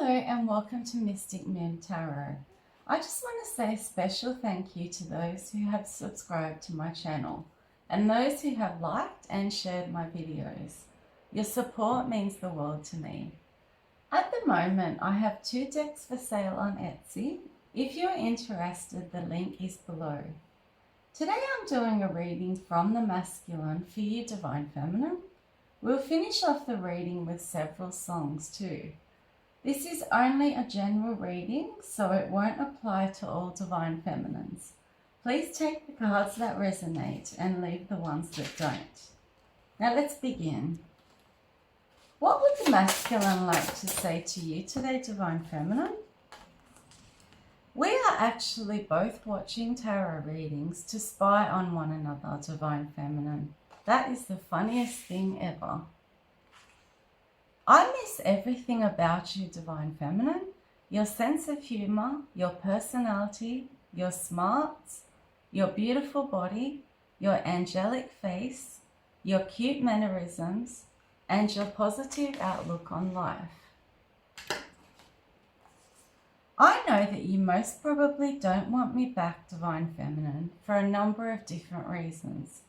Hello and welcome to Mystic Moon Tarot. I just want to say a special thank you to those who have subscribed to my channel and those who have liked and shared my videos. Your support means the world to me. At the moment, I have 2 decks for sale on Etsy. If you're interested, the link is below. Today I'm doing a reading from the masculine for you, Divine Feminine. We'll finish off the reading with several songs too. This is only a general reading, so it won't apply to all Divine Feminines. Please take the cards that resonate and leave the ones that don't. Now let's begin. What would the masculine like to say to you today, Divine Feminine? We are actually both watching tarot readings to spy on one another, Divine Feminine. That is the funniest thing ever. I miss everything about you, Divine Feminine. Your sense of humour, your personality, your smarts, your beautiful body, your angelic face, your cute mannerisms, and your positive outlook on life. I know that you most probably don't want me back, Divine Feminine, for a number of different reasons.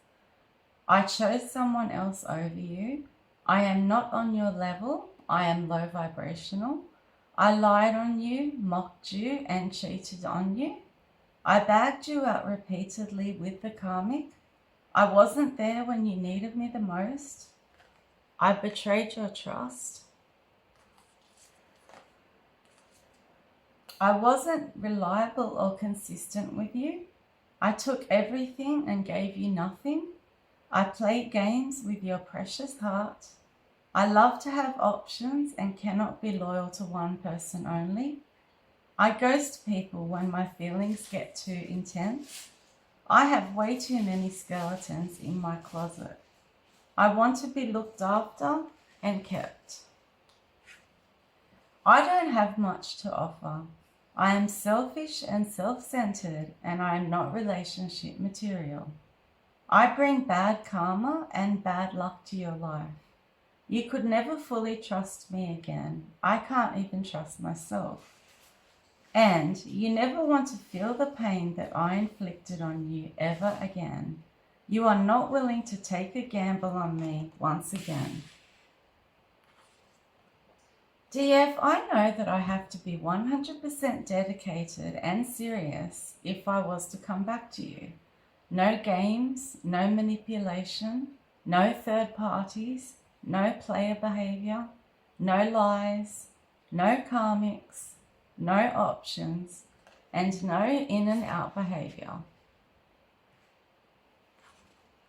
I chose someone else over you. I am not on your level. I am low vibrational. I lied on you, mocked you, and cheated on you. I bagged you out repeatedly with the karmic. I wasn't there when you needed me the most. I betrayed your trust. I wasn't reliable or consistent with you. I took everything and gave you nothing. I played games with your precious heart. I love to have options and cannot be loyal to one person only. I ghost people when my feelings get too intense. I have way too many skeletons in my closet. I want to be looked after and kept. I don't have much to offer. I am selfish and self-centered, and I am not relationship material. I bring bad karma and bad luck to your life. You could never fully trust me again. I can't even trust myself. And you never want to feel the pain that I inflicted on you ever again. You are not willing to take a gamble on me once again. DF, I know that I have to be 100% dedicated and serious if I was to come back to you. No games, no manipulation, no third parties, no player behavior, no lies, no karmics, no options, and no in and out behavior.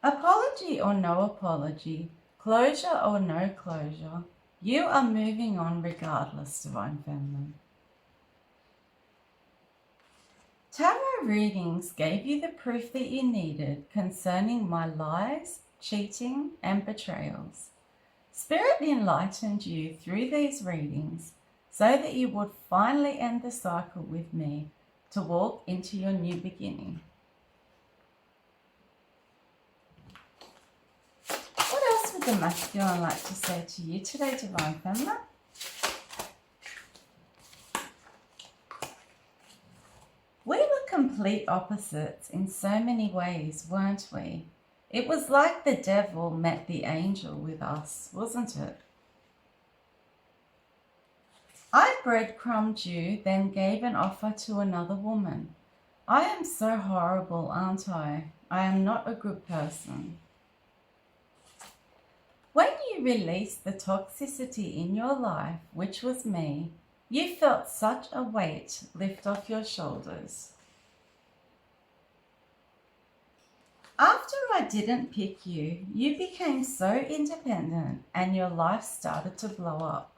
Apology or no apology, closure or no closure, you are moving on regardless, Divine Feminine. Tarot readings gave you the proof that you needed concerning my lies, cheating, and betrayals. Spirit enlightened you through these readings so that you would finally end the cycle with me to walk into your new beginning. What else would the masculine like to say to you today, Divine Feminine? We were complete opposites in so many ways, weren't we? It was like the devil met the angel with us, wasn't it? I breadcrumbed you, then gave an offer to another woman. I am so horrible, aren't I? I am not a good person. When you released the toxicity in your life, which was me, you felt such a weight lift off your shoulders. After I didn't pick you, you became so independent and your life started to blow up.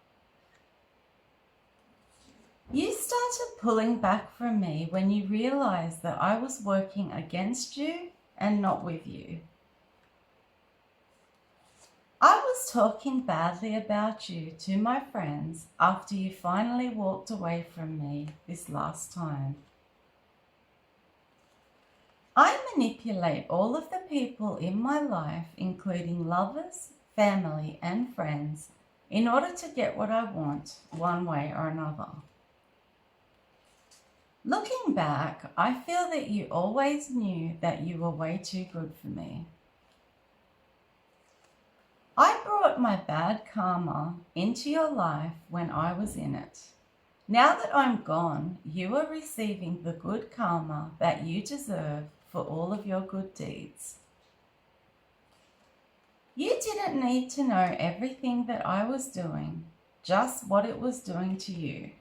You started pulling back from me when you realized that I was working against you and not with you. I was talking badly about you to my friends after you finally walked away from me this last time. I manipulate all of the people in my life, including lovers, family, and friends, in order to get what I want one way or another. Looking back, I feel that you always knew that you were way too good for me. I brought my bad karma into your life when I was in it. Now that I'm gone, you are receiving the good karma that you deserve for all of your good deeds. You didn't need to know everything that I was doing, just what it was doing to you.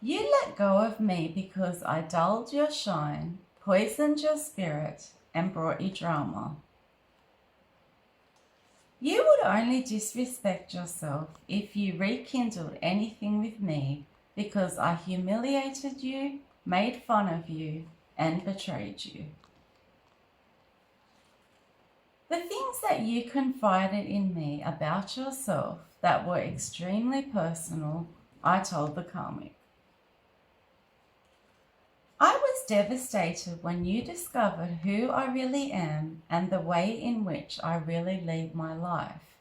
You let go of me because I dulled your shine, poisoned your spirit, and brought you drama. You would only disrespect yourself if you rekindled anything with me because I humiliated you, made fun of you, and betrayed you. The things that you confided in me about yourself that were extremely personal, I told the karmic. I was devastated when you discovered who I really am and the way in which I really lead my life.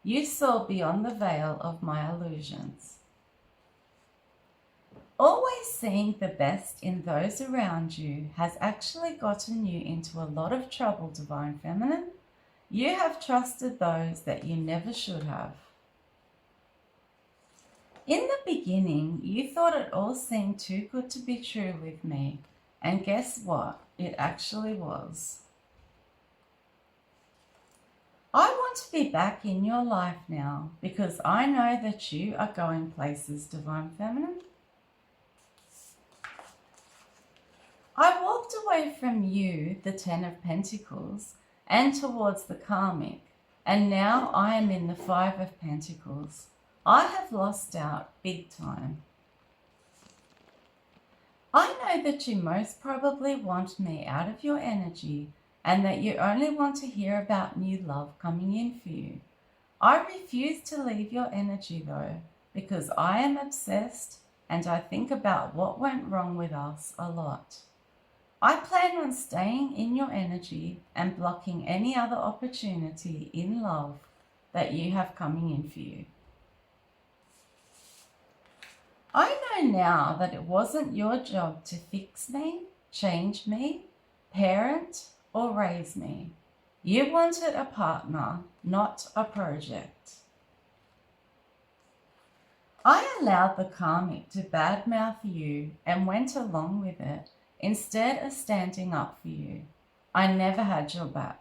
You saw beyond the veil of my illusions. Always seeing the best in those around you has actually gotten you into a lot of trouble, Divine Feminine. You have trusted those that you never should have. In the beginning, you thought it all seemed too good to be true with me, and guess what? It actually was. I want to be back in your life now because I know that you are going places, Divine Feminine. I walked away from you, the Ten of Pentacles, and towards the karmic, and now I am in the Five of Pentacles. I have lost out big time. I know that you most probably want me out of your energy and that you only want to hear about new love coming in for you. I refuse to leave your energy though, because I am obsessed and I think about what went wrong with us a lot. I plan on staying in your energy and blocking any other opportunity in love that you have coming in for you. I know now that it wasn't your job to fix me, change me, parent, or raise me. You wanted a partner, not a project. I allowed the karmic to badmouth you and went along with it instead of standing up for you. I never had your back.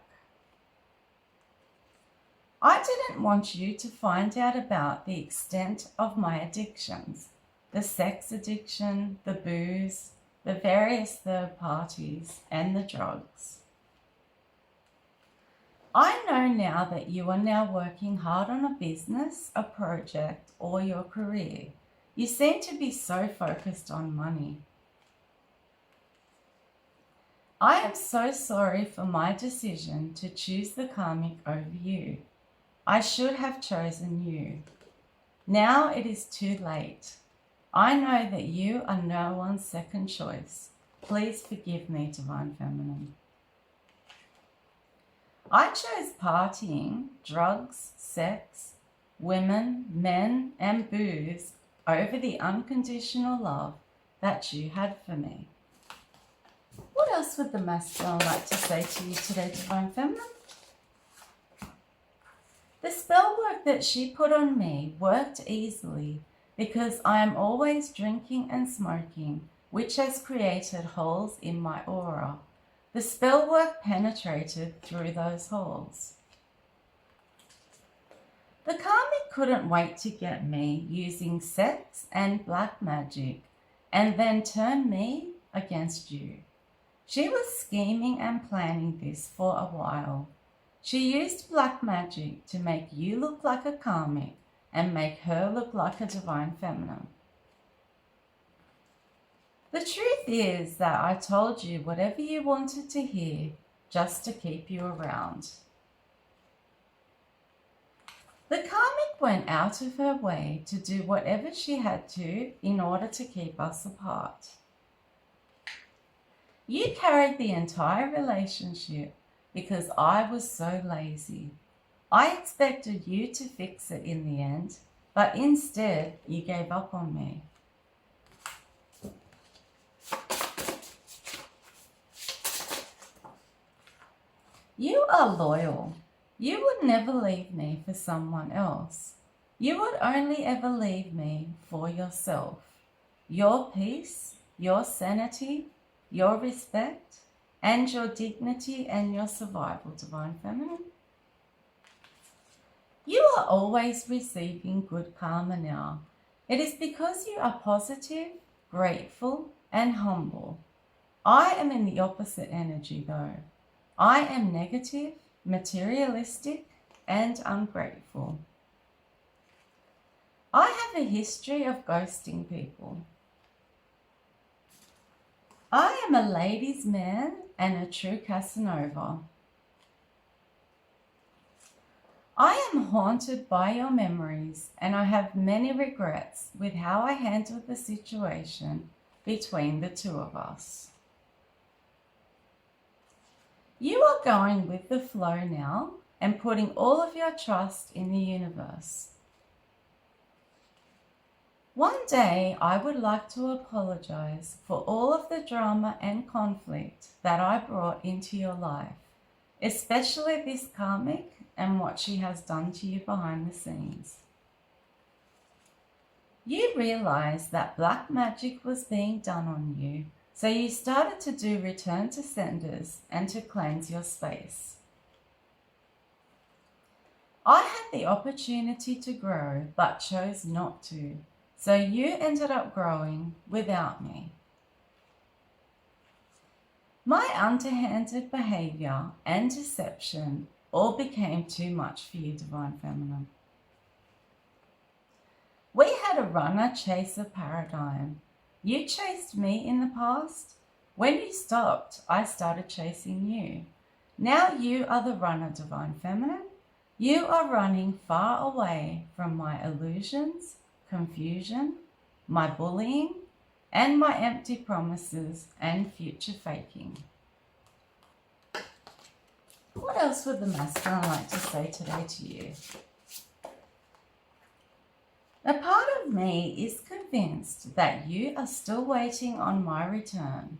I didn't want you to find out about the extent of my addictions. The sex addiction, the booze, the various third parties, and the drugs. I know now that you are now working hard on a business, a project, or your career. You seem to be so focused on money. I am so sorry for my decision to choose the karmic over you. I should have chosen you. Now it is too late. I know that you are no one's second choice. Please forgive me, Divine Feminine. I chose partying, drugs, sex, women, men, and booze over the unconditional love that you had for me. What else would the masculine like to say to you today, Divine Feminine? The spell work that she put on me worked easily because I am always drinking and smoking, which has created holes in my aura. The spell work penetrated through those holes. The karmic couldn't wait to get me using sex and black magic and then turn me against you. She was scheming and planning this for a while. She used black magic to make you look like a karmic and make her look like a Divine Feminine. The truth is that I told you whatever you wanted to hear just to keep you around. The karmic went out of her way to do whatever she had to in order to keep us apart. You carried the entire relationship because I was so lazy. I expected you to fix it in the end, but instead you gave up on me. You are loyal. You would never leave me for someone else. You would only ever leave me for yourself. Your peace, your sanity, your respect, and your dignity and your survival, Divine Feminine. You are always receiving good karma now. It is because you are positive, grateful, and humble. I am in the opposite energy though. I am negative, materialistic, and ungrateful. I have a history of ghosting people. I am a ladies' man and a true Casanova. I am haunted by your memories and I have many regrets with how I handled the situation between the two of us. You are going with the flow now and putting all of your trust in the universe. One day I would like to apologize for all of the drama and conflict that I brought into your life, especially this karmic and what she has done to you behind the scenes. You realized that black magic was being done on you, so you started to do return to senders and to cleanse your space. I had the opportunity to grow but chose not to, so you ended up growing without me. My underhanded behavior and deception all became too much for you, Divine Feminine. We had a runner-chaser paradigm. You chased me in the past. When you stopped, I started chasing you. Now you are the runner, Divine Feminine. You are running far away from my illusions, confusion, my bullying, and my empty promises and future faking. What else would the masculine like to say today to you? A part of me is convinced that you are still waiting on my return.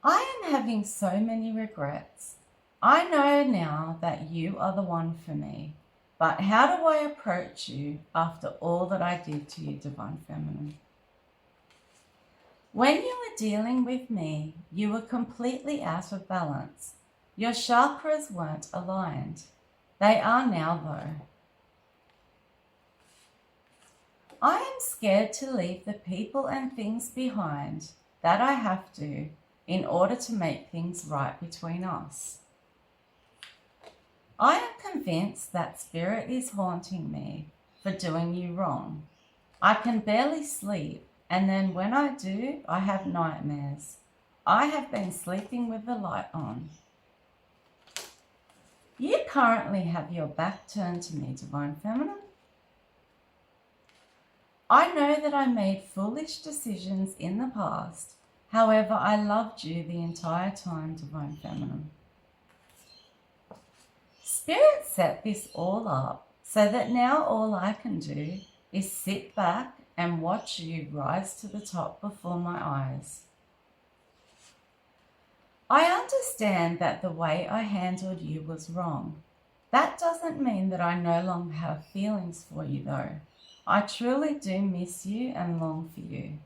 I am having so many regrets. I know now that you are the one for me, but how do I approach you after all that I did to you, Divine Feminine? When you were dealing with me, you were completely out of balance. Your chakras weren't aligned. They are now though. I am scared to leave the people and things behind that I have to in order to make things right between us. I am convinced that spirit is haunting me for doing you wrong. I can barely sleep, and then when I do, I have nightmares. I have been sleeping with the light on. You currently have your back turned to me, Divine Feminine. I know that I made foolish decisions in the past. However, I loved you the entire time, Divine Feminine. Spirit set this all up so that now all I can do is sit back and watch you rise to the top before my eyes. I understand that the way I handled you was wrong. That doesn't mean that I no longer have feelings for you though. I truly do miss you and long for you.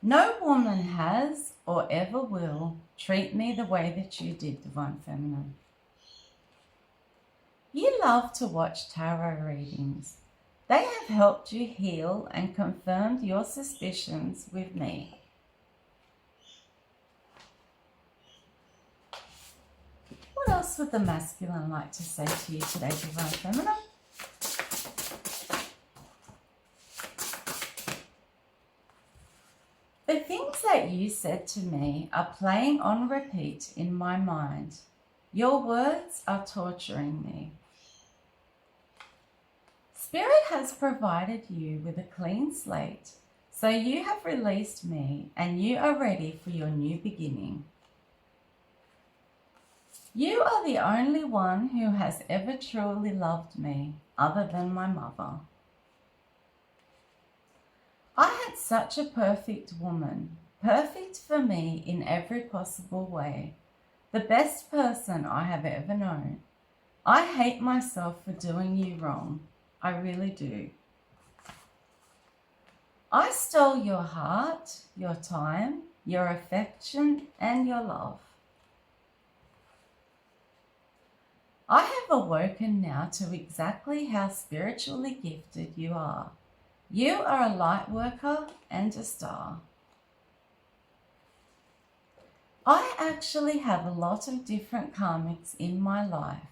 No woman has or ever will treat me the way that you did, Divine Feminine. You love to watch tarot readings. They have helped you heal and confirmed your suspicions with me. What else would the masculine like to say to you today, Divine Feminine? The things that you said to me are playing on repeat in my mind. Your words are torturing me. Spirit has provided you with a clean slate, so you have released me and you are ready for your new beginning. You are the only one who has ever truly loved me, other than my mother. I had such a perfect woman, perfect for me in every possible way, the best person I have ever known. I hate myself for doing you wrong. I really do. I stole your heart, your time, your affection, and your love. I have awoken now to exactly how spiritually gifted you are. You are a light worker and a star. I actually have a lot of different karmics in my life,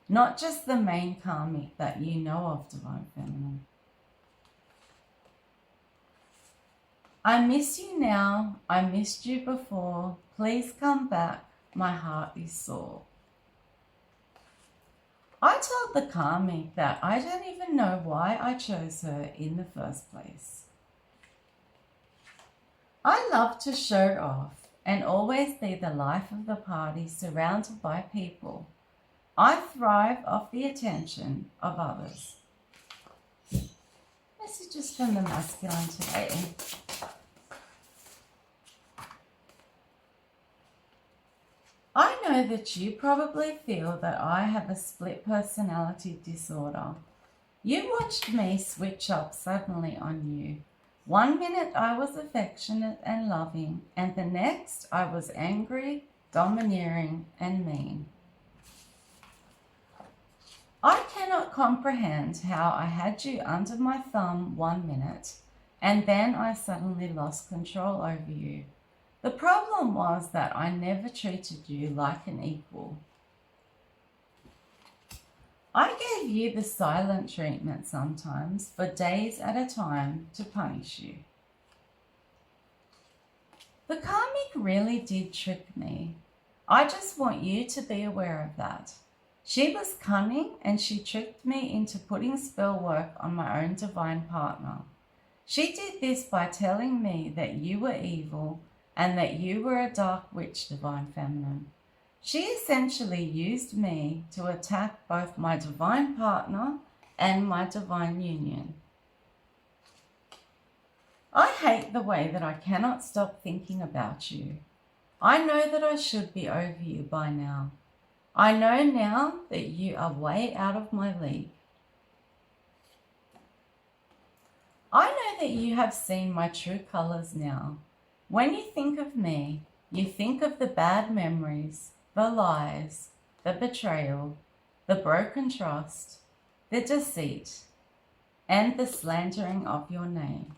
not just the main karmic that you know of, Divine Feminine. I miss you now. I missed you before. Please come back. My heart is sore. I told the karmic that I don't even know why I chose her in the first place. I love to show off and always be the life of the party surrounded by people. I thrive off the attention of others. Messages from the masculine today. I know that you probably feel that I have a split personality disorder. You watched me switch up suddenly on you. 1 minute I was affectionate and loving, and the next I was angry, domineering, and mean. I cannot comprehend how I had you under my thumb 1 minute, and then I suddenly lost control over you. The problem was that I never treated you like an equal. I gave you the silent treatment sometimes for days at a time to punish you. The karmic really did trick me. I just want you to be aware of that. She was cunning and she tricked me into putting spell work on my own divine partner. She did this by telling me that you were evil and that you were a dark witch, Divine Feminine. She essentially used me to attack both my divine partner and my divine union. I hate the way that I cannot stop thinking about you. I know that I should be over you by now. I know now that you are way out of my league. I know that you have seen my true colors now. When you think of me, you think of the bad memories, the lies, the betrayal, the broken trust, the deceit, and the slandering of your name.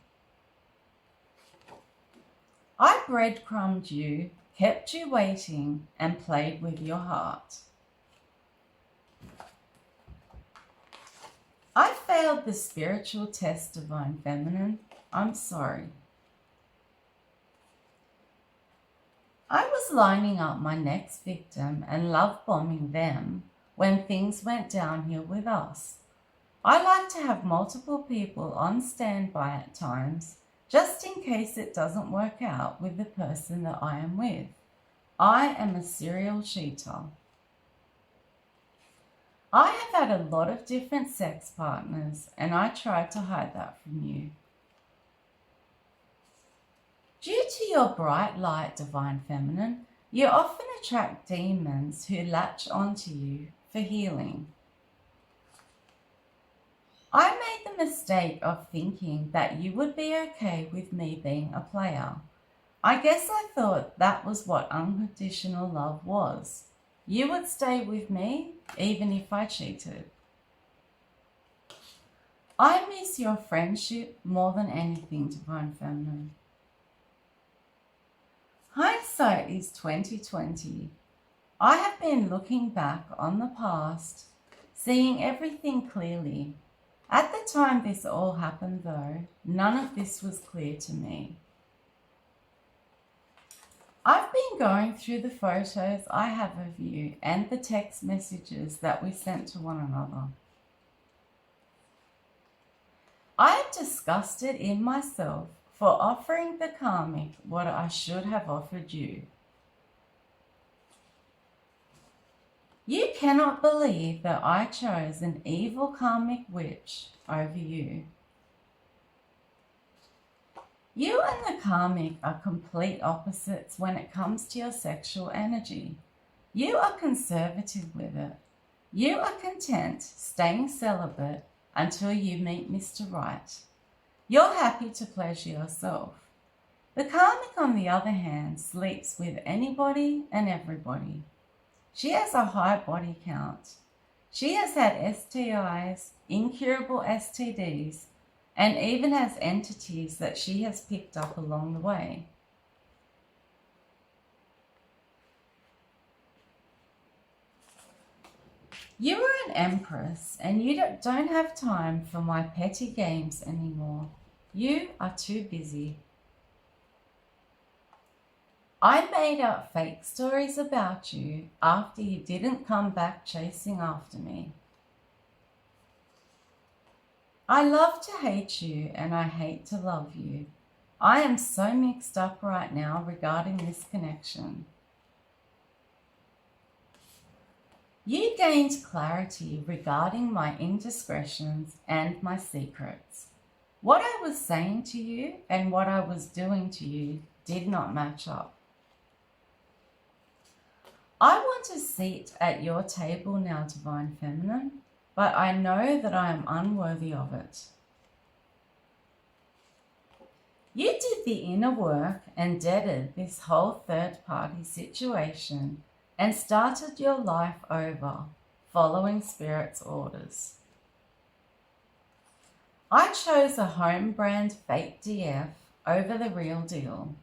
I breadcrumbed you, kept you waiting, and played with your heart. I failed the spiritual test, Divine Feminine. I'm sorry. I was lining up my next victim and love bombing them when things went downhill with us. I like to have multiple people on standby at times, just in case it doesn't work out with the person that I am with. I am a serial cheater. I have had a lot of different sex partners, and I tried to hide that from you. Due to your bright light, Divine Feminine, you often attract demons who latch onto you for healing. I made the mistake of thinking that you would be okay with me being a player. I guess I thought that was what unconditional love was. You would stay with me even if I cheated. I miss your friendship more than anything, Divine Feminine. Hindsight is 20/20. I have been looking back on the past, seeing everything clearly. At the time this all happened though, none of this was clear to me. I've been going through the photos I have of you and the text messages that we sent to one another. I am disgusted in myself for offering the karmic what I should have offered you. You cannot believe that I chose an evil karmic witch over you. You and the karmic are complete opposites when it comes to your sexual energy. You are conservative with it. You are content staying celibate until you meet Mr. Right. You're happy to pleasure yourself. The karmic, on the other hand, sleeps with anybody and everybody. She has a high body count. She has had STIs, incurable STDs, and even has entities that she has picked up along the way. You are an empress and you don't have time for my petty games anymore. You are too busy. I made up fake stories about you after you didn't come back chasing after me. I love to hate you and I hate to love you. I am so mixed up right now regarding this connection. You gained clarity regarding my indiscretions and my secrets. What I was saying to you and what I was doing to you did not match up. I want a seat at your table now, Divine Feminine, but I know that I am unworthy of it. You did the inner work and deaded this whole third-party situation and started your life over, following Spirit's orders. I chose a home brand fake DF over the real deal.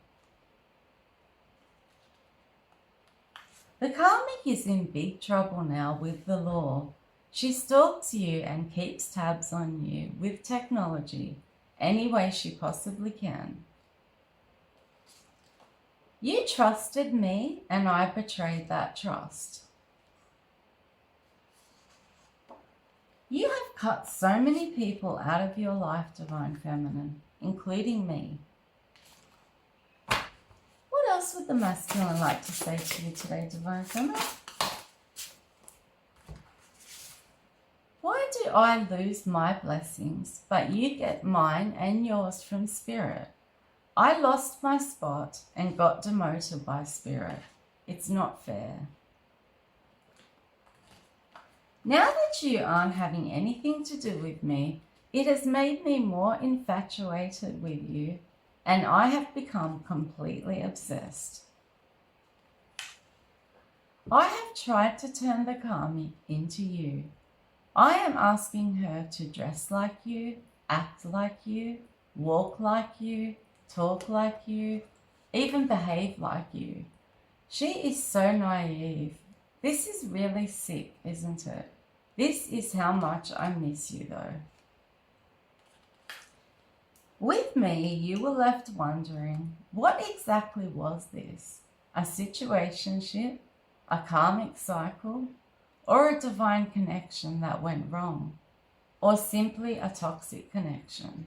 The karmic is in big trouble now with the law. She stalks you and keeps tabs on you with technology any way she possibly can. You trusted me and I betrayed that trust. You have cut so many people out of your life, Divine Feminine, including me. What else would the masculine like to say to you today, Divine Feminine? Why do I lose my blessings, but you get mine and yours from Spirit? I lost my spot and got demoted by Spirit. It's not fair. Now that you aren't having anything to do with me, it has made me more infatuated with you, and I have become completely obsessed. I have tried to turn the karmic into you. I am asking her to dress like you, act like you, walk like you, talk like you, even behave like you. She is so naive. This is really sick, isn't it? This is how much I miss you though. With me, you were left wondering, what exactly was this? A situationship? A karmic cycle? Or a divine connection that went wrong? Or simply a toxic connection?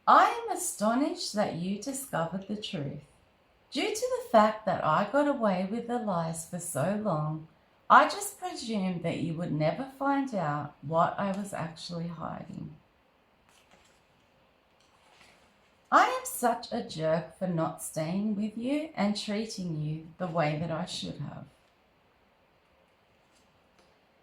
I am astonished that you discovered the truth. Due to the fact that I got away with the lies for so long, I just presumed that you would never find out what I was actually hiding. I am such a jerk for not staying with you and treating you the way that I should have.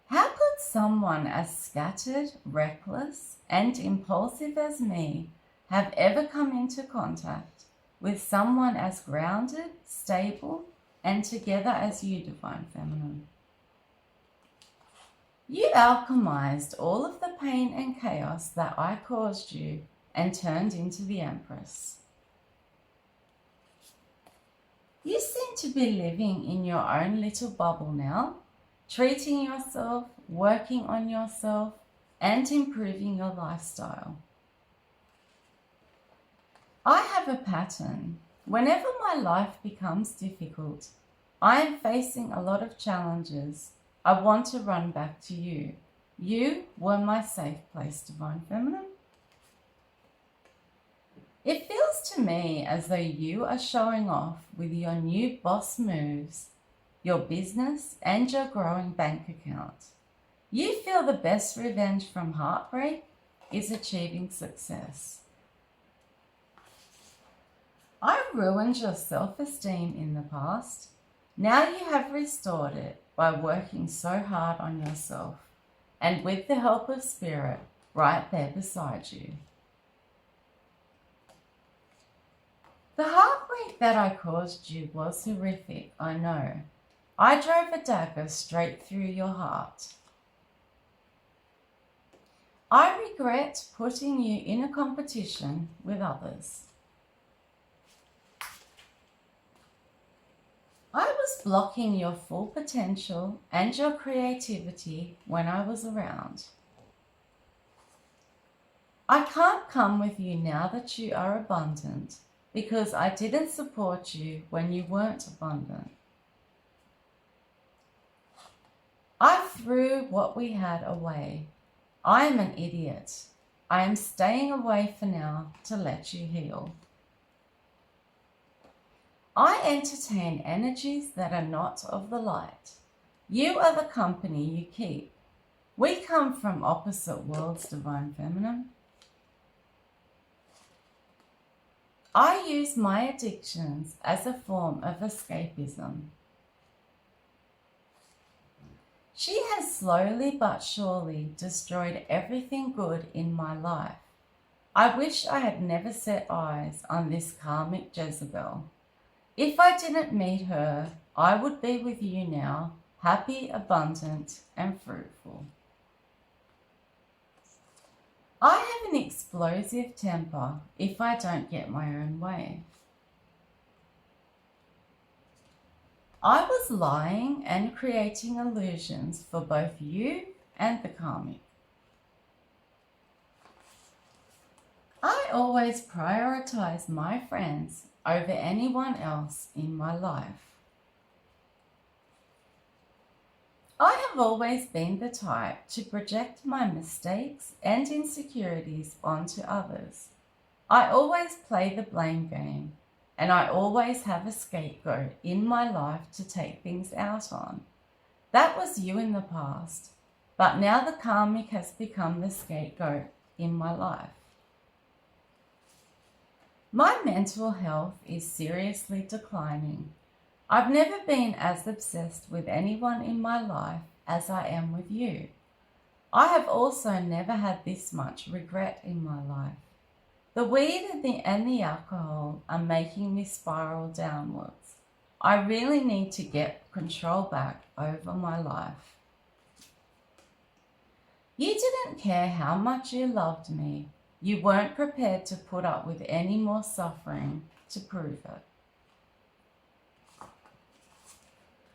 How could someone as scattered, reckless, and impulsive as me have ever come into contact with someone as grounded, stable, and together as you, Divine Feminine? You alchemized all of the pain and chaos that I caused you and turned into the Empress. You seem to be living in your own little bubble now, treating yourself, working on yourself, and improving your lifestyle. I have a pattern. Whenever my life becomes difficult, I am facing a lot of challenges. I want to run back to you. You were my safe place, Divine Feminine. me as though you are showing off with your new boss moves, your business, and your growing bank account. You feel the best revenge from heartbreak is achieving success. I ruined your self-esteem in the past. Now you have restored it by working so hard on yourself and with the help of Spirit right there beside you. The heartbreak that I caused you was horrific, I know. I drove a dagger straight through your heart. I regret putting you in a competition with others. I was blocking your full potential and your creativity when I was around. I can't come with you now that you are abundant because I didn't support you when you weren't abundant. I threw what we had away. I am an idiot. I am staying away for now to let you heal. I entertain energies that are not of the light. You are the company you keep. We come from opposite worlds, Divine Feminine. I use my addictions as a form of escapism. She has slowly but surely destroyed everything good in my life. I wish I had never set eyes on this karmic Jezebel. If I didn't meet her, I would be with you now, happy, abundant, and fruitful. I have an explosive temper if I don't get my own way. I was lying and creating illusions for both you and the karmic. I always prioritize my friends over anyone else in my life. I have always been the type to project my mistakes and insecurities onto others. I always play the blame game, and I always have a scapegoat in my life to take things out on. That was you in the past, but now the karmic has become the scapegoat in my life. My mental health is seriously declining. I've never been as obsessed with anyone in my life as I am with you. I have also never had this much regret in my life. The weed and the alcohol are making me spiral downwards. I really need to get control back over my life. You didn't care how much you loved me. You weren't prepared to put up with any more suffering to prove it.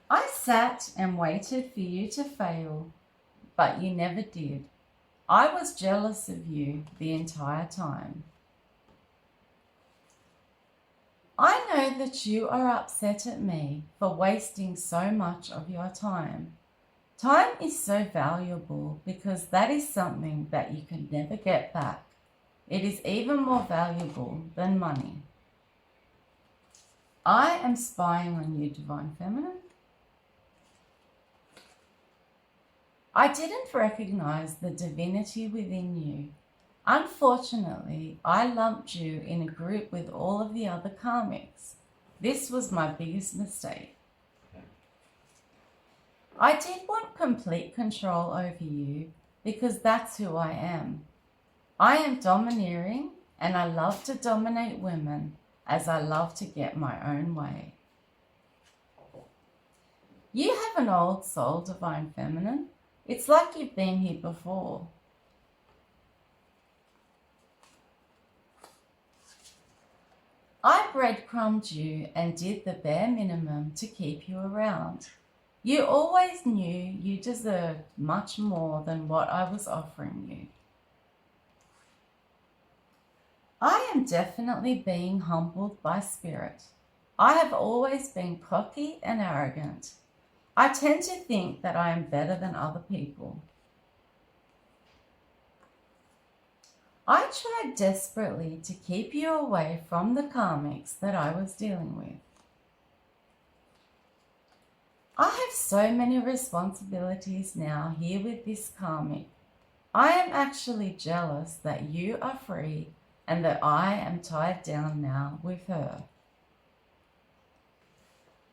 I sat and waited for you to fail, but you never did. I was jealous of you the entire time. I know that you are upset at me for wasting so much of your time. Time is so valuable because that is something that you can never get back. It is even more valuable than money. I am spying on you, Divine Feminine. I didn't recognize the divinity within you. Unfortunately, I lumped you in a group with all of the other karmics. This was my biggest mistake. I did want complete control over you because that's who I am. I am domineering and I love to dominate women as I love to get my own way. You have an old soul, Divine Feminine. It's like you've been here before. I breadcrumbed you and did the bare minimum to keep you around. You always knew you deserved much more than what I was offering you. I am definitely being humbled by spirit. I have always been cocky and arrogant. I tend to think that I am better than other people. I tried desperately to keep you away from the karmics that I was dealing with. I have so many responsibilities now here with this karmic. I am actually jealous that you are free and that I am tied down now with her.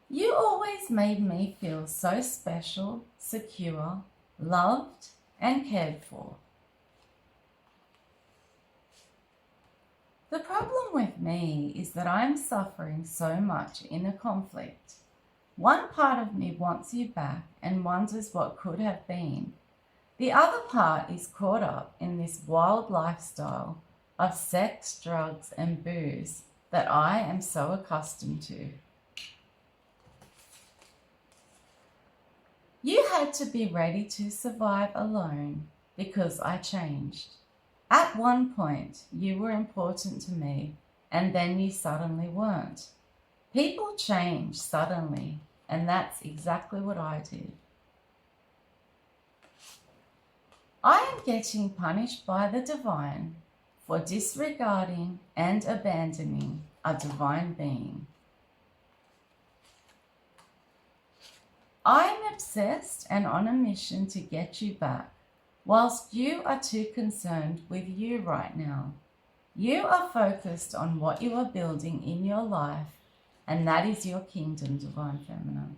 You always made me feel so special, secure, loved, and cared for. The problem with me is that I'm suffering so much inner conflict. One part of me wants you back and wonders what could have been. The other part is caught up in this wild lifestyle of sex, drugs, and booze that I am so accustomed to. You had to be ready to survive alone because I changed. At one point, you were important to me, and then you suddenly weren't. People change suddenly, and that's exactly what I did. I am getting punished by the divine for disregarding and abandoning a divine being. I am obsessed and on a mission to get you back, whilst you are too concerned with you right now. You are focused on what you are building in your life, and that is your kingdom, Divine Feminine.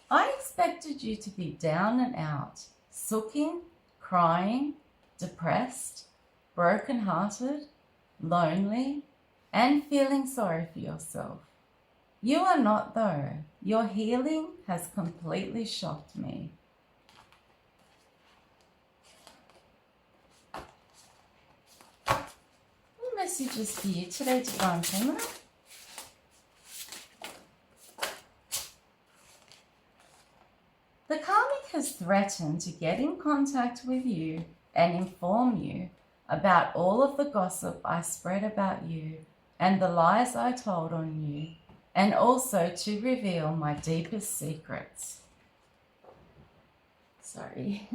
I expected you to be down and out, sulking, crying, depressed, broken-hearted, lonely, and feeling sorry for yourself. You are not though. Your healing has completely shocked me. What messages for you today, Divine Feminine? The karmic has threatened to get in contact with you and inform you about all of the gossip I spread about you and the lies I told on you, and also to reveal my deepest secrets. Sorry.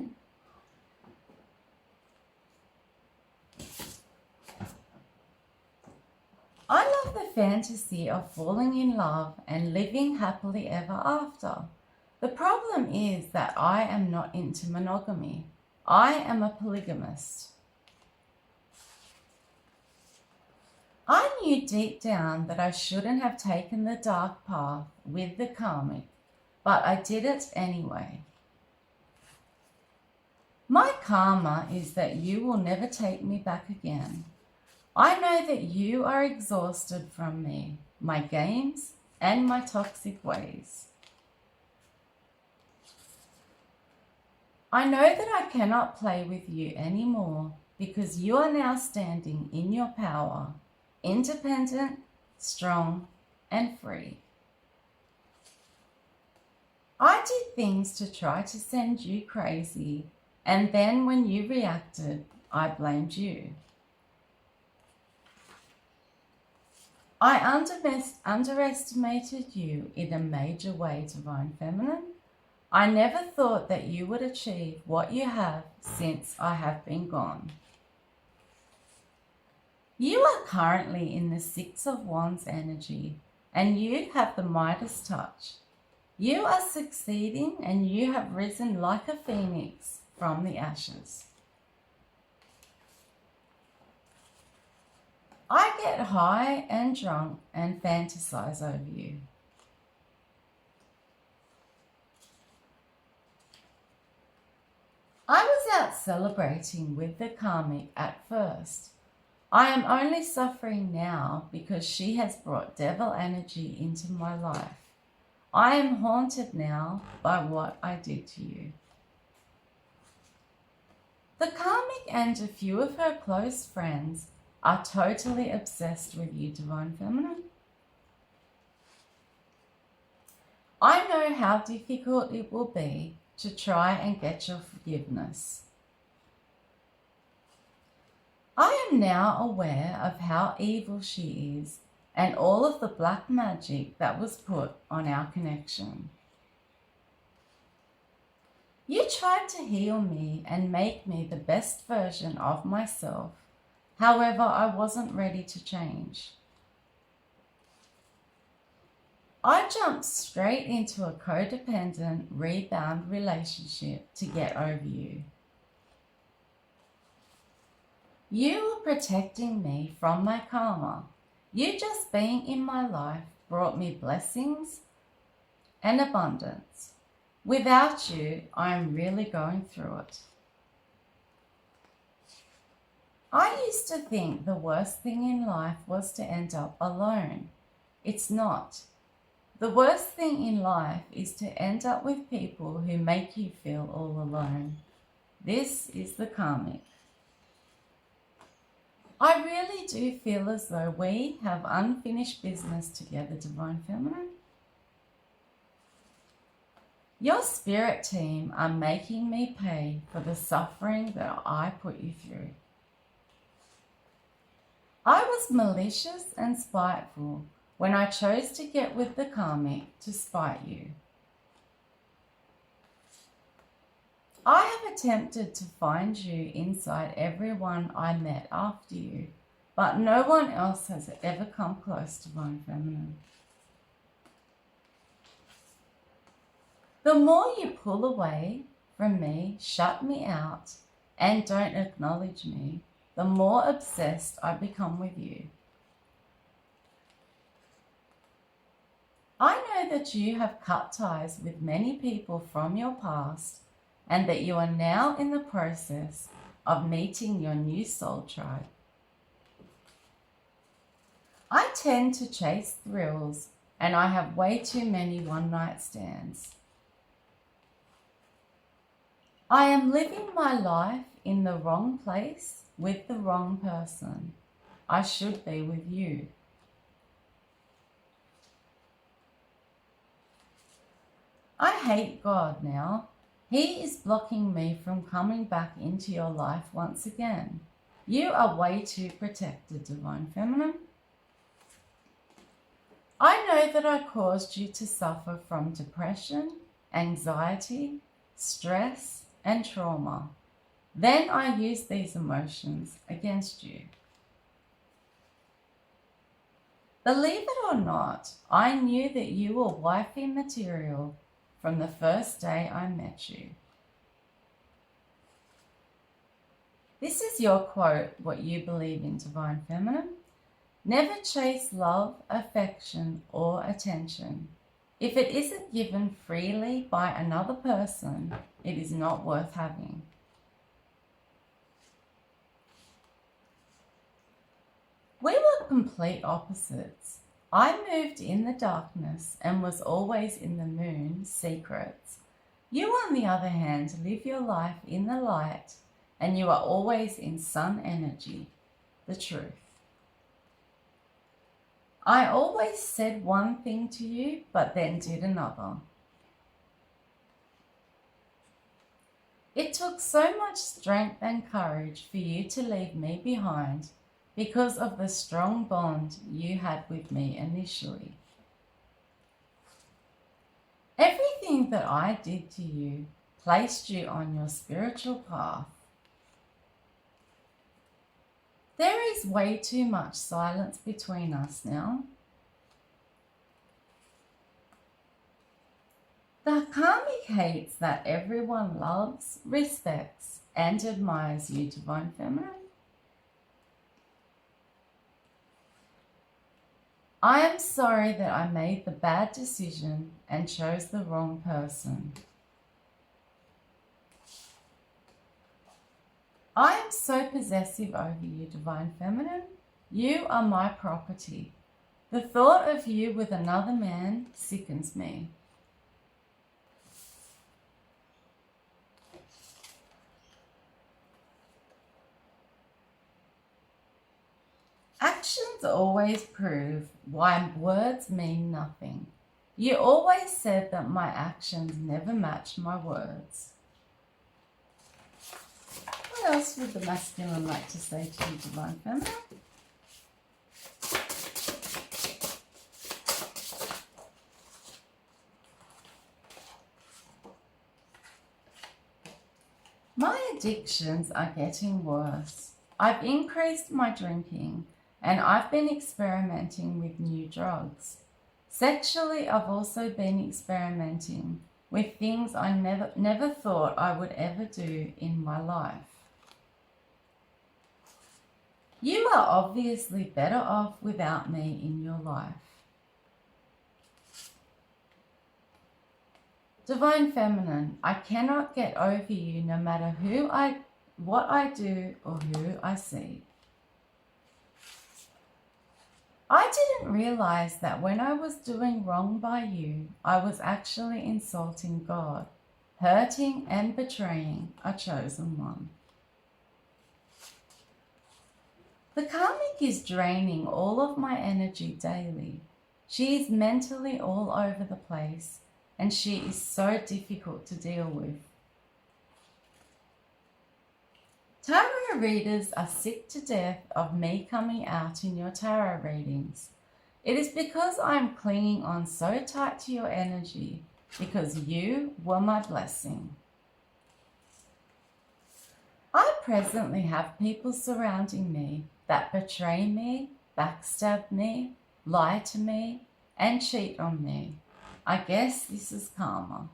I love the fantasy of falling in love and living happily ever after. The problem is that I am not into monogamy. I am a polygamist. I knew deep down that I shouldn't have taken the dark path with the karmic, but I did it anyway. My karma is that you will never take me back again. I know that you are exhausted from me, my games, and my toxic ways. I know that I cannot play with you anymore because you are now standing in your power, independent, strong, and free. I did things to try to send you crazy, and then when you reacted, I blamed you. I underestimated you in a major way, Divine Feminine. I never thought that you would achieve what you have since I have been gone. You are currently in the Six of Wands energy, and you have the Midas touch. You are succeeding, and you have risen like a phoenix from the ashes. I get high and drunk and fantasize over you. I was out celebrating with the karmic at first. I am only suffering now because she has brought devil energy into my life. I am haunted now by what I did to you. The karmic and a few of her close friends are totally obsessed with you, Divine Feminine. I know how difficult it will be to try and get your forgiveness. I am now aware of how evil she is and all of the black magic that was put on our connection. You tried to heal me and make me the best version of myself. However, I wasn't ready to change. I jumped straight into a codependent, rebound relationship to get over you. You were protecting me from my karma. You just being in my life brought me blessings and abundance. Without you, I am really going through it. I used to think the worst thing in life was to end up alone. It's not. The worst thing in life is to end up with people who make you feel all alone. This is the karmic. I really do feel as though we have unfinished business together, Divine Feminine. Your spirit team are making me pay for the suffering that I put you through. I was malicious and spiteful when I chose to get with the karmic to spite you. I have attempted to find you inside everyone I met after you, but no one else has ever come close to Divine Feminine. The more you pull away from me, shut me out, and don't acknowledge me, the more obsessed I become with you. I know that you have cut ties with many people from your past and that you are now in the process of meeting your new soul tribe. I tend to chase thrills and I have way too many one-night stands. I am living my life in the wrong place with the wrong person. I should be with you. I hate God now. He is blocking me from coming back into your life once again. You are way too protected, Divine Feminine. I know that I caused you to suffer from depression, anxiety, stress, and trauma. Then I used these emotions against you. Believe it or not, I knew that you were wifey material from the first day I met you. This is your quote, what you believe in, Divine Feminine. Never chase love, affection, or attention. If it isn't given freely by another person, it is not worth having. We were complete opposites. I moved in the darkness and was always in the moon, secrets. You, on the other hand, live your life in the light and you are always in sun energy, the truth. I always said one thing to you, but then did another. It took so much strength and courage for you to leave me behind because of the strong bond you had with me initially. Everything that I did to you placed you on your spiritual path. There is way too much silence between us now. The karmic hates that everyone loves, respects, and admires you, Divine Feminine. I am sorry that I made the bad decision and chose the wrong person. I am so possessive over you, Divine Feminine. You are my property. The thought of you with another man sickens me. Actions always prove why words mean nothing. You always said that my actions never match my words. What else would the masculine like to say to you, Divine Feminine? addictions are getting worse. I've increased my drinking and I've been experimenting with new drugs. Sexually, I've also been experimenting with things I never thought I would ever do in my life. You are obviously better off without me in your life. Divine Feminine, I cannot get over you no matter what I do or who I see. I didn't realize that when I was doing wrong by you, I was actually insulting God, hurting and betraying a chosen one. The karmic is draining all of my energy daily. She is mentally all over the place and she is so difficult to deal with. Tarot readers are sick to death of me coming out in your tarot readings. It is because I am clinging on so tight to your energy because you were my blessing. I presently have people surrounding me that betray me, backstab me, lie to me, and cheat on me. I guess this is karma.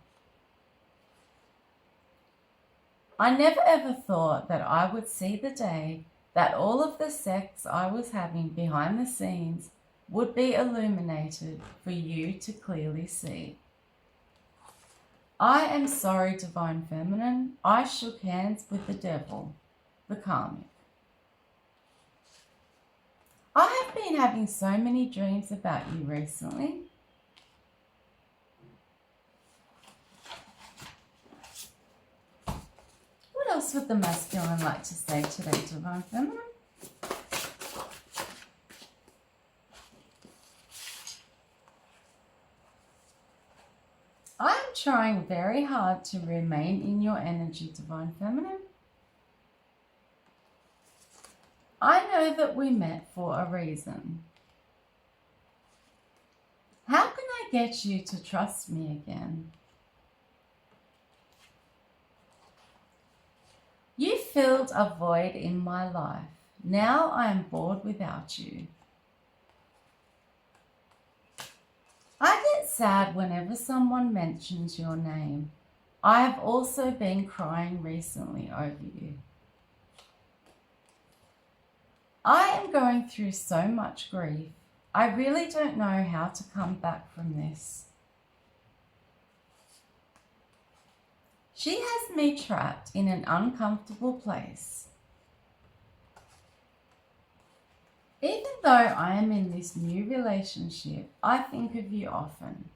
I never ever thought that I would see the day that all of the sex I was having behind the scenes would be illuminated for you to clearly see. I am sorry, Divine Feminine. I shook hands with the devil, the karmic. I have been having so many dreams about you recently. What else would the masculine like to say today, Divine Feminine? I am trying very hard to remain in your energy, Divine Feminine. I know that we met for a reason. How can I get you to trust me again? You filled a void in my life. Now I am bored without you. I get sad whenever someone mentions your name. I have also been crying recently over you. I am going through so much grief. I really don't know how to come back from this. She has me trapped in an uncomfortable place. Even though I am in this new relationship, I think of you often.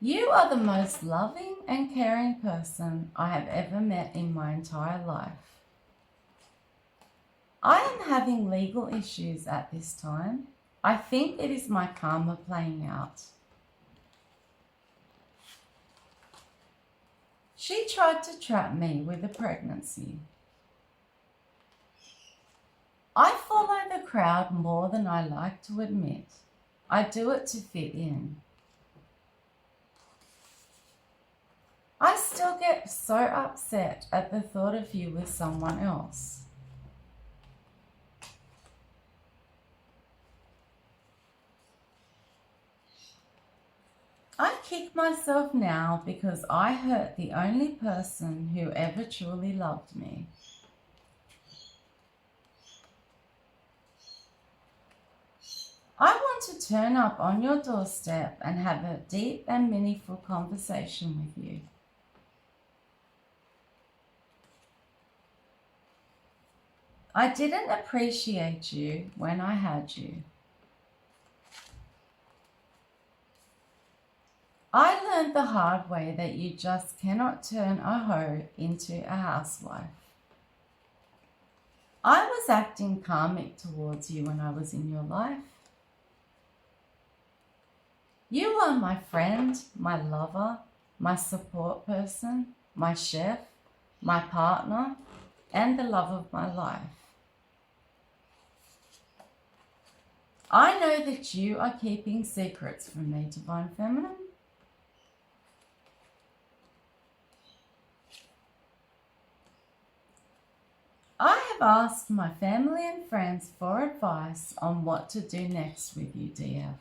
You are the most loving and caring person I have ever met in my entire life. I am having legal issues at this time. I think it is my karma playing out. She tried to trap me with a pregnancy. I follow the crowd more than I like to admit. I do it to fit in. I still get so upset at the thought of you with someone else. I kick myself now because I hurt the only person who ever truly loved me. I want to turn up on your doorstep and have a deep and meaningful conversation with you. I didn't appreciate you when I had you. I learned the hard way that you just cannot turn a hoe into a housewife. I was acting karmic towards you when I was in your life. You are my friend, my lover, my support person, my chef, my partner, and the love of my life. I know that you are keeping secrets from me, Divine Feminine. asked my family and friends for advice on what to do next with you, DF.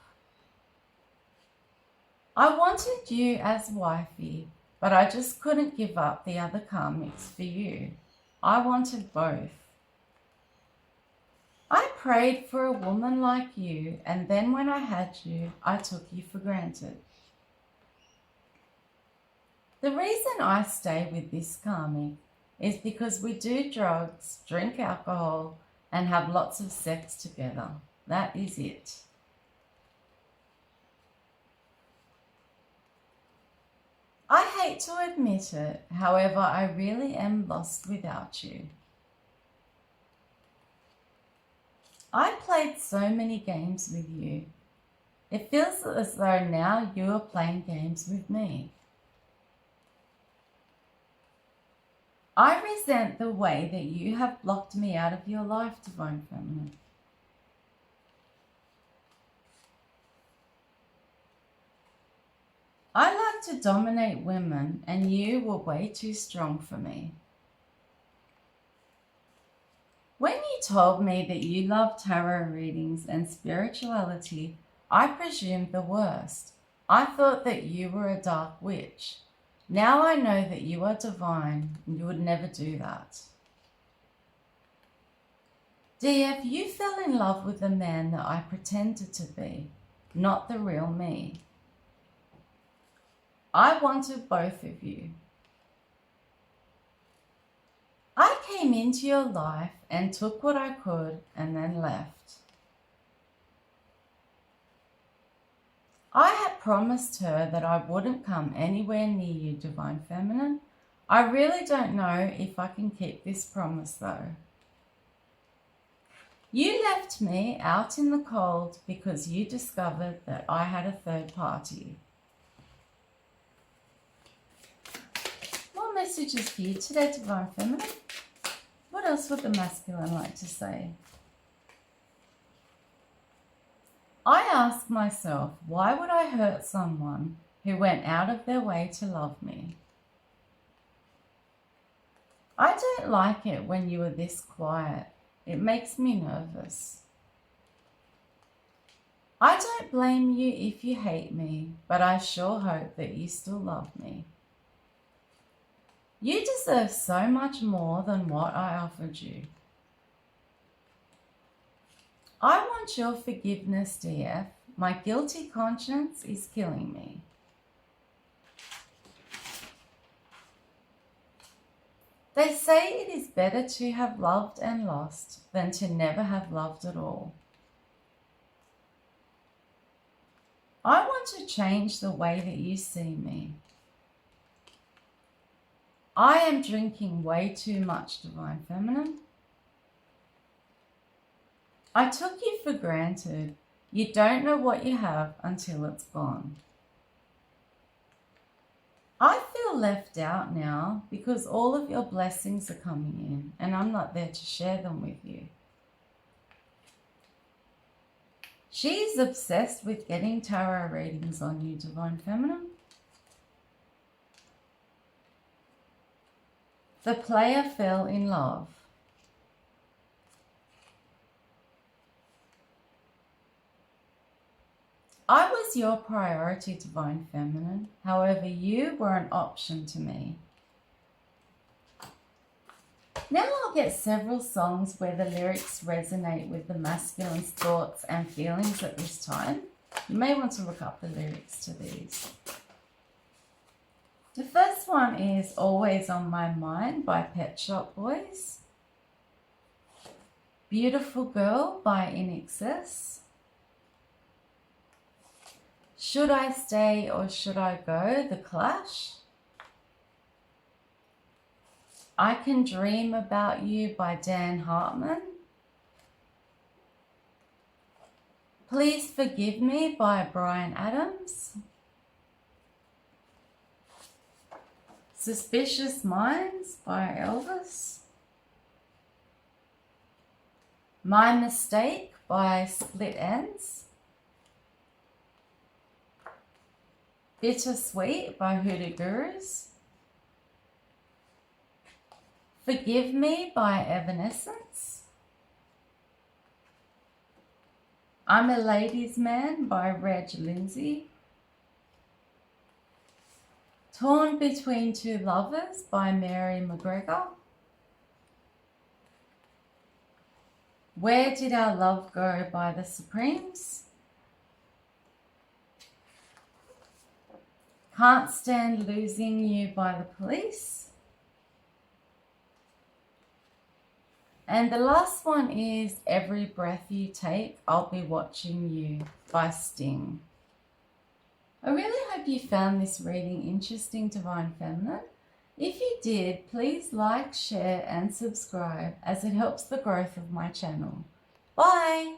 I wanted you as wifey, but I just couldn't give up the other karmics for you. I wanted both. I prayed for a woman like you, and then when I had you, I took you for granted. The reason I stay with this karmic is because we do drugs, drink alcohol, and have lots of sex together. That is it. I hate to admit it, however, I really am lost without you. I played so many games with you. It feels as though now you are playing games with me. I resent the way that you have blocked me out of your life, Divine Feminine. I like to dominate women, and you were way too strong for me. When you told me that you love tarot readings and spirituality, I presumed the worst. I thought that you were a dark witch. Now I know that you are divine and you would never do that. DF, you fell in love with the man that I pretended to be, not the real me. I wanted both of you. I came into your life and took what I could and then left. I had promised her that I wouldn't come anywhere near you, Divine Feminine. I really don't know if I can keep this promise though. You left me out in the cold because you discovered that I had a third party. More messages for you today, Divine Feminine. What else would the masculine like to say? I ask myself, why would I hurt someone who went out of their way to love me? I don't like it when you are this quiet. It makes me nervous. I don't blame you if you hate me, but I sure hope that you still love me. You deserve so much more than what I offered you. I want your forgiveness, DF. My guilty conscience is killing me. They say it is better to have loved and lost than to never have loved at all. I want to change the way that you see me. I am drinking way too much, Divine Feminine. I took you for granted. You don't know what you have until it's gone. I feel left out now because all of your blessings are coming in and I'm not there to share them with you. She's obsessed with getting tarot readings on you, Divine Feminine. The player fell in love. I was your priority, Divine Feminine. However, you were an option to me. Now I'll get several songs where the lyrics resonate with the masculine's thoughts and feelings at this time. You may want to look up the lyrics to these. The first one is Always on My Mind by Pet Shop Boys. Beautiful Girl by In Excess. Should I Stay or Should I Go? The Clash. I Can Dream About You by Dan Hartman. Please Forgive Me by Bryan Adams. Suspicious Minds by Elvis. My Mistake by Split Ends. Bittersweet by Hoodoo Gurus. Forgive Me by Evanescence. I'm a Ladies' Man by Reg Lindsay. Torn Between Two Lovers by Mary McGregor. Where Did Our Love Go by the Supremes. Can't Stand Losing You by the Police. And the last one is Every Breath You Take, I'll Be Watching You by Sting. I really hope you found this reading interesting, Divine Feminine. If you did, please like, share and subscribe as it helps the growth of my channel. Bye!